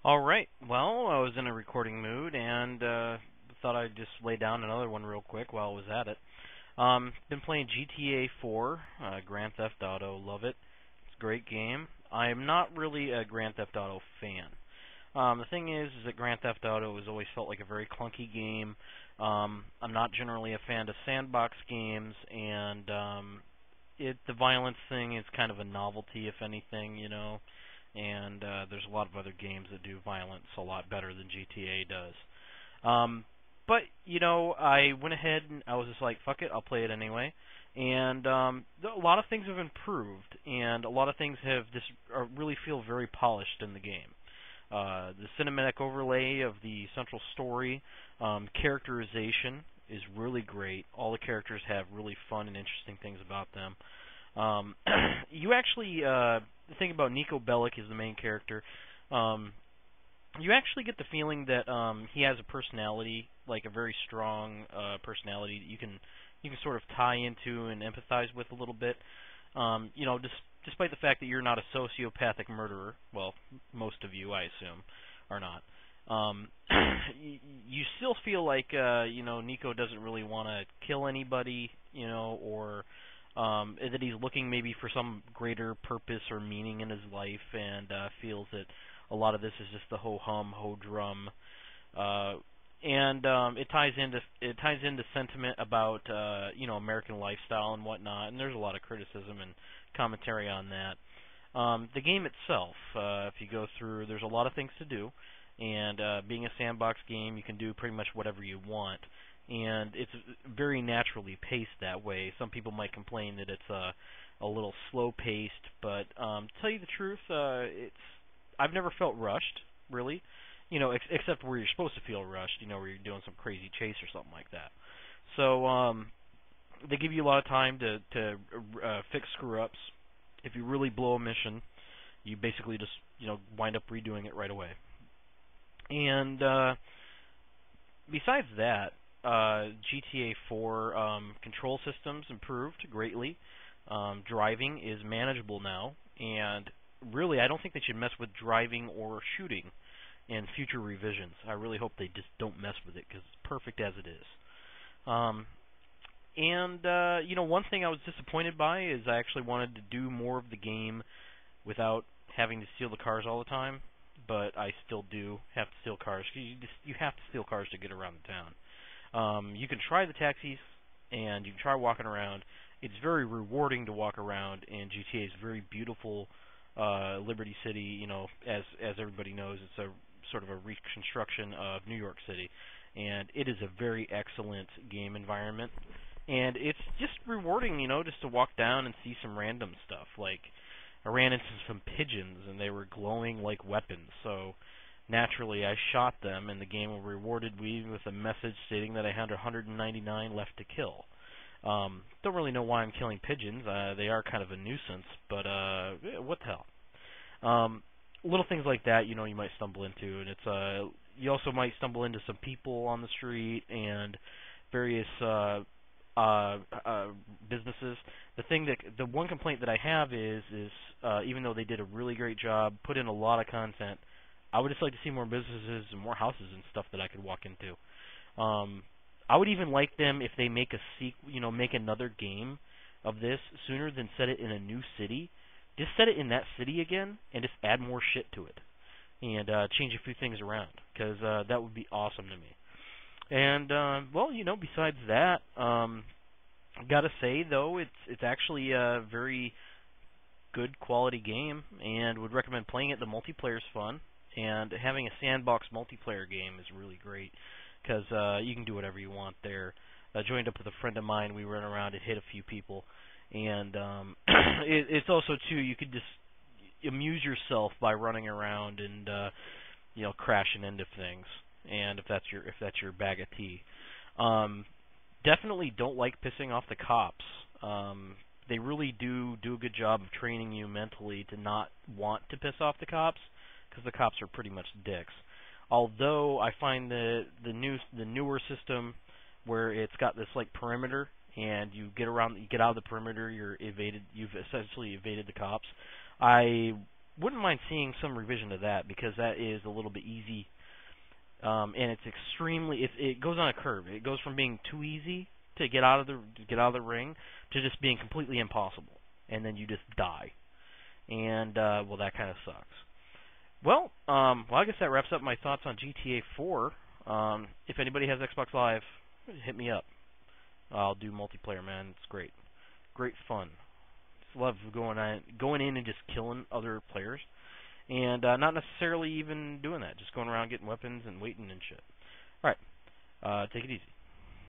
Alright, well, I was in a recording mood and thought I'd just lay down another one real quick while I was at it. Been playing GTA 4, Grand Theft Auto, love it. It's a great game. I am not really a Grand Theft Auto fan. The thing is that Grand Theft Auto has always felt like a very clunky game. I'm not generally a fan of sandbox games, and the violence thing is kind of a novelty, if anything, and there's a lot of other games that do violence a lot better than GTA does. But I went ahead and I was just like, fuck it, I'll play it anyway. And a lot of things have improved, and a lot of things have really feel very polished in the game. The cinematic overlay of the central story, characterization is really great. All the characters have really fun and interesting things about them. You actually, the thing about Nico Bellic is the main character. You actually get the feeling that he has a personality, like a very strong personality that you can sort of tie into and empathize with a little bit. Despite the fact that you're not a sociopathic murderer, well, most of you, I assume, are not. You still feel like Nico doesn't really want to kill anybody, or that he's looking maybe for some greater purpose or meaning in his life, and feels that a lot of this is just the ho-hum, ho-drum, and it ties into sentiment about American lifestyle and whatnot, and there's a lot of criticism and commentary on that. The game itself, if you go through, there's a lot of things to do, and being a sandbox game, you can do pretty much whatever you want, and it's very naturally paced that way. Some people might complain that it's a little slow-paced, but to tell you the truth, I've never felt rushed, really, except where you're supposed to feel rushed, where you're doing some crazy chase or something like that. So they give you a lot of time to fix screw-ups. If you really blow a mission, you basically just wind up redoing it right away. And besides that, GTA 4 control systems improved greatly. Driving is manageable now, and really, I don't think they should mess with driving or shooting in future revisions. I really hope they just don't mess with it, because it's perfect as it is. One thing I was disappointed by is I actually wanted to do more of the game without having to steal the cars all the time, but I still do have to steal cars. You have to steal cars to get around the town. You can try the taxis, and you can try walking around. It's very rewarding to walk around, and GTA is very beautiful. Liberty City, as everybody knows, it's a sort of a reconstruction of New York City, and it is a very excellent game environment, and it's just rewarding, just to walk down and see some random stuff. Like, I ran into some pigeons, and they were glowing like weapons, so naturally I shot them, and the game rewarded me with a message stating that I had 199 left to kill. Don't really know why I'm killing pigeons. They are kind of a nuisance, but what the hell? Little things like that, you might stumble into, and it's you also might stumble into some people on the street and various businesses. The one complaint that I have is even though they did a really great job, put in a lot of content, I would just like to see more businesses and more houses and stuff that I could walk into. I would even like them if they make make another game of this sooner than set it in a new city. Just set it in that city again and just add more shit to it and change a few things around, because that would be awesome to me. And besides that, gotta say though, it's actually a very good quality game, and would recommend playing it. The multiplayer's fun, and having a sandbox multiplayer game is really great, because you can do whatever you want there. I joined up with a friend of mine. We ran around and hit a few people, and it's also too, you could just amuse yourself by running around and crashing into things. And if that's your bag of tea, definitely don't like pissing off the cops. They really do a good job of training you mentally to not want to piss off the cops, because the cops are pretty much dicks. Although I find the newer system where it's got this like perimeter, and you get out of the perimeter, you've essentially evaded the cops. I wouldn't mind seeing some revision to that, because that is a little bit easy, and it's extremely. It goes on a curve. It goes from being too easy to get out of the ring to just being completely impossible, and then you just die. And well, that kind of sucks. Well, I guess that wraps up my thoughts on GTA 4. If anybody has Xbox Live, hit me up. I'll do multiplayer, man. It's great, great fun. Just love going in and just killing other players, and not necessarily even doing that. Just going around getting weapons and waiting and shit. All right, take it easy.